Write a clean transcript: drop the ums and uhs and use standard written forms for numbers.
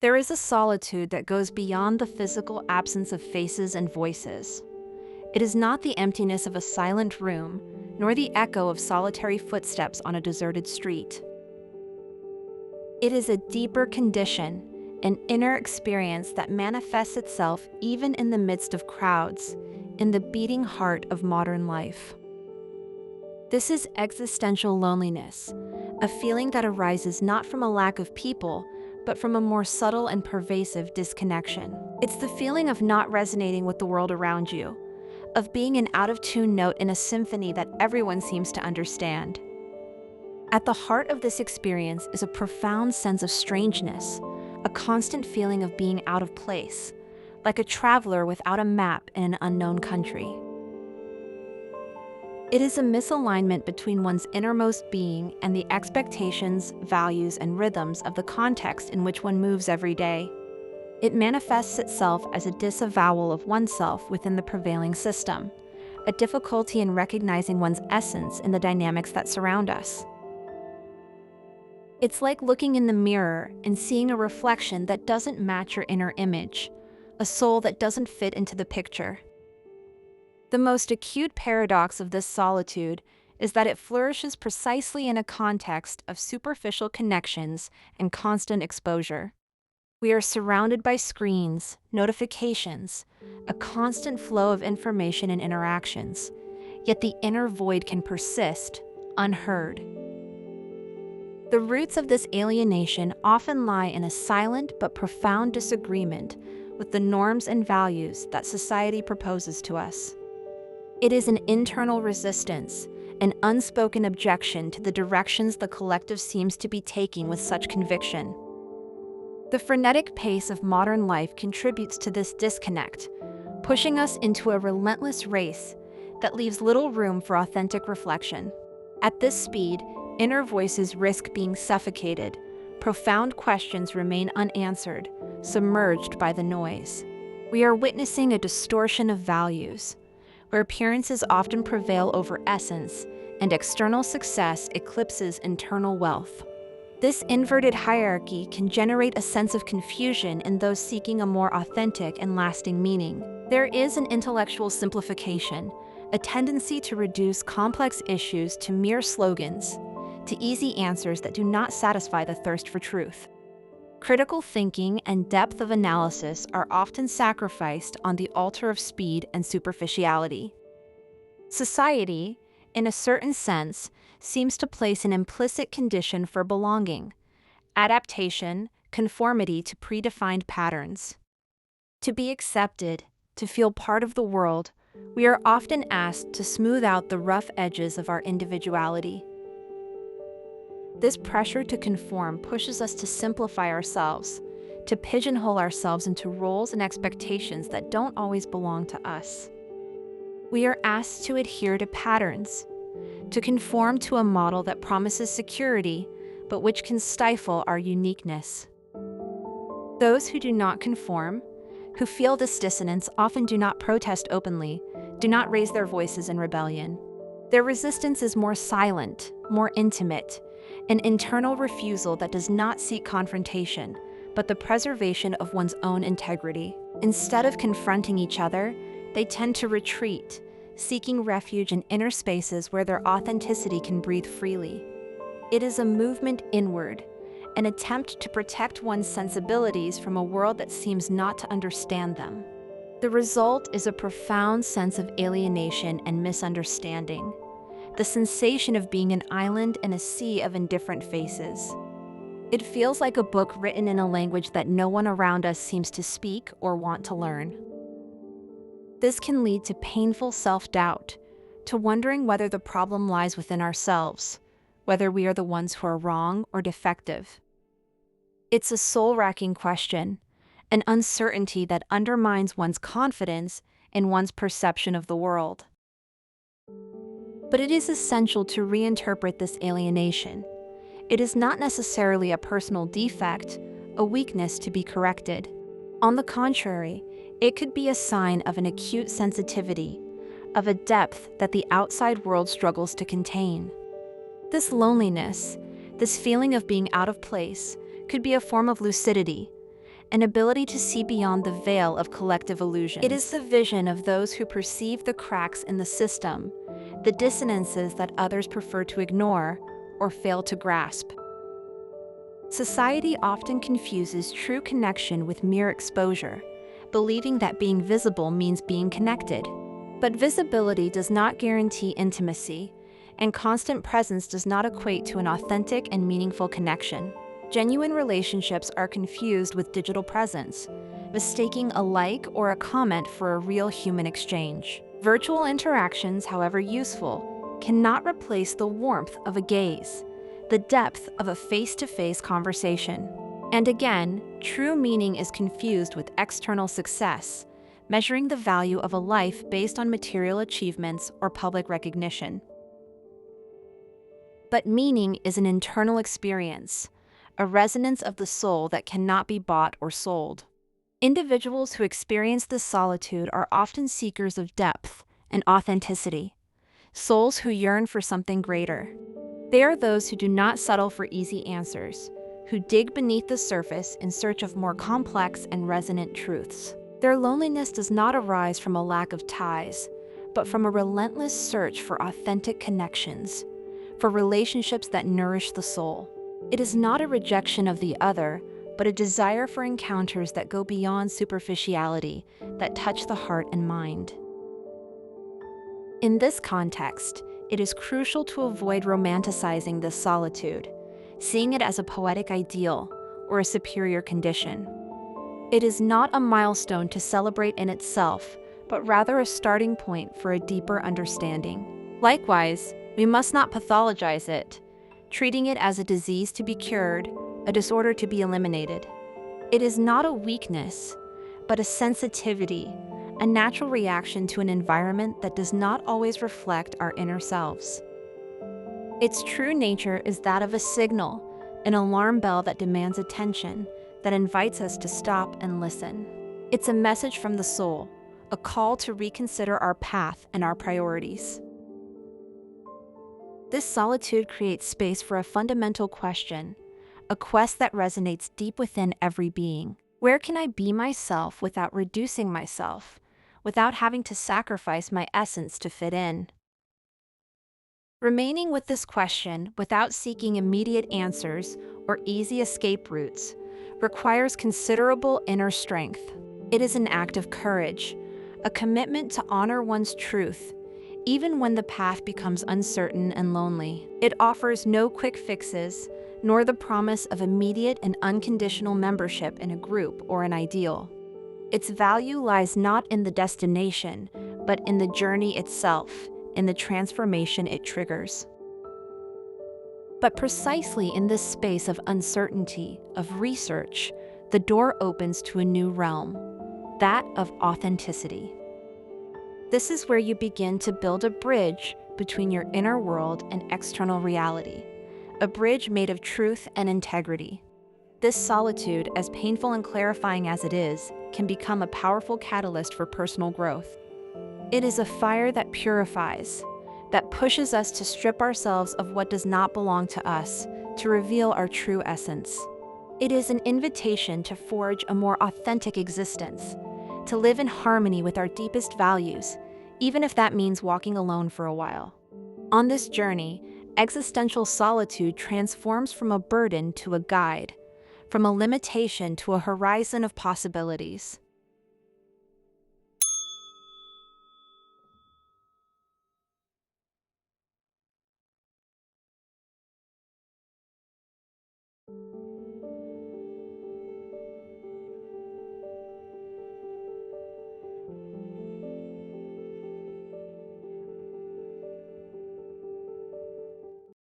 There is a solitude that goes beyond the physical absence of faces and voices. It is not the emptiness of a silent room, nor the echo of solitary footsteps on a deserted street. It is a deeper condition, an inner experience that manifests itself even in the midst of crowds, in the beating heart of modern life. This is existential loneliness, a feeling that arises not from a lack of people, but from a more subtle and pervasive disconnection. It's the feeling of not resonating with the world around you, of being an out-of-tune note in a symphony that everyone seems to understand. At the heart of this experience is a profound sense of strangeness, a constant feeling of being out of place, like a traveler without a map in an unknown country. It is a misalignment between one's innermost being and the expectations, values, and rhythms of the context in which one moves every day. It manifests itself as a disavowal of oneself within the prevailing system, a difficulty in recognizing one's essence in the dynamics that surround us. It's like looking in the mirror and seeing a reflection that doesn't match your inner image, a soul that doesn't fit into the picture. The most acute paradox of this solitude is that it flourishes precisely in a context of superficial connections and constant exposure. We are surrounded by screens, notifications, a constant flow of information and interactions, yet the inner void can persist, unheard. The roots of this alienation often lie in a silent but profound disagreement with the norms and values that society proposes to us. It is an internal resistance, an unspoken objection to the directions the collective seems to be taking with such conviction. The frenetic pace of modern life contributes to this disconnect, pushing us into a relentless race that leaves little room for authentic reflection. At this speed, inner voices risk being suffocated, profound questions remain unanswered, submerged by the noise. We are witnessing a distortion of values, where appearances often prevail over essence, and external success eclipses internal wealth. This inverted hierarchy can generate a sense of confusion in those seeking a more authentic and lasting meaning. There is an intellectual simplification, a tendency to reduce complex issues to mere slogans, to easy answers that do not satisfy the thirst for truth. Critical thinking and depth of analysis are often sacrificed on the altar of speed and superficiality. Society, in a certain sense, seems to place an implicit condition for belonging, adaptation, conformity to predefined patterns. To be accepted, to feel part of the world, we are often asked to smooth out the rough edges of our individuality. This pressure to conform pushes us to simplify ourselves, to pigeonhole ourselves into roles and expectations that don't always belong to us. We are asked to adhere to patterns, to conform to a model that promises security, but which can stifle our uniqueness. Those who do not conform, who feel this dissonance, often do not protest openly, do not raise their voices in rebellion. Their resistance is more silent, more intimate, an internal refusal that does not seek confrontation, but the preservation of one's own integrity. Instead of confronting each other, they tend to retreat, seeking refuge in inner spaces where their authenticity can breathe freely. It is a movement inward, an attempt to protect one's sensibilities from a world that seems not to understand them. The result is a profound sense of alienation and misunderstanding, the sensation of being an island in a sea of indifferent faces. It feels like a book written in a language that no one around us seems to speak or want to learn. This can lead to painful self-doubt, to wondering whether the problem lies within ourselves, whether we are the ones who are wrong or defective. It's a soul-racking question, an uncertainty that undermines one's confidence in one's perception of the world. But it is essential to reinterpret this alienation. It is not necessarily a personal defect, a weakness to be corrected. On the contrary, it could be a sign of an acute sensitivity, of a depth that the outside world struggles to contain. This loneliness, this feeling of being out of place, could be a form of lucidity, an ability to see beyond the veil of collective illusions. It is the vision of those who perceive the cracks in the system, the dissonances that others prefer to ignore or fail to grasp. Society often confuses true connection with mere exposure, believing that being visible means being connected. But visibility does not guarantee intimacy, and constant presence does not equate to an authentic and meaningful connection. Genuine relationships are confused with digital presence, mistaking a like or a comment for a real human exchange. Virtual interactions, however useful, cannot replace the warmth of a gaze, the depth of a face-to-face conversation. And again, true meaning is confused with external success, measuring the value of a life based on material achievements or public recognition. But meaning is an internal experience, a resonance of the soul that cannot be bought or sold. Individuals who experience this solitude are often seekers of depth and authenticity, souls who yearn for something greater. They are those who do not settle for easy answers, who dig beneath the surface in search of more complex and resonant truths. Their loneliness does not arise from a lack of ties, but from a relentless search for authentic connections, for relationships that nourish the soul. It is not a rejection of the other, but a desire for encounters that go beyond superficiality, that touch the heart and mind. In this context, it is crucial to avoid romanticizing this solitude, seeing it as a poetic ideal or a superior condition. It is not a milestone to celebrate in itself, but rather a starting point for a deeper understanding. Likewise, we must not pathologize it, treating it as a disease to be cured, a disorder to be eliminated. It is not a weakness, but a sensitivity, a natural reaction to an environment that does not always reflect our inner selves. Its true nature is that of a signal, an alarm bell that demands attention, that invites us to stop and listen. It's a message from the soul, a call to reconsider our path and our priorities. This solitude creates space for a fundamental question, a quest that resonates deep within every being. Where can I be myself without reducing myself, without having to sacrifice my essence to fit in? Remaining with this question without seeking immediate answers or easy escape routes requires considerable inner strength. It is an act of courage, a commitment to honor one's truth, even when the path becomes uncertain and lonely. It offers no quick fixes, nor the promise of immediate and unconditional membership in a group or an ideal. Its value lies not in the destination, but in the journey itself, in the transformation it triggers. But precisely in this space of uncertainty, of research, the door opens to a new realm, that of authenticity. This is where you begin to build a bridge between your inner world and external reality, a bridge made of truth and integrity. This solitude, as painful and clarifying as it is, can become a powerful catalyst for personal growth. It is a fire that purifies, that pushes us to strip ourselves of what does not belong to us, to reveal our true essence. It is an invitation to forge a more authentic existence, to live in harmony with our deepest values, even if that means walking alone for a while. On this journey, existential solitude transforms from a burden to a guide, from a limitation to a horizon of possibilities.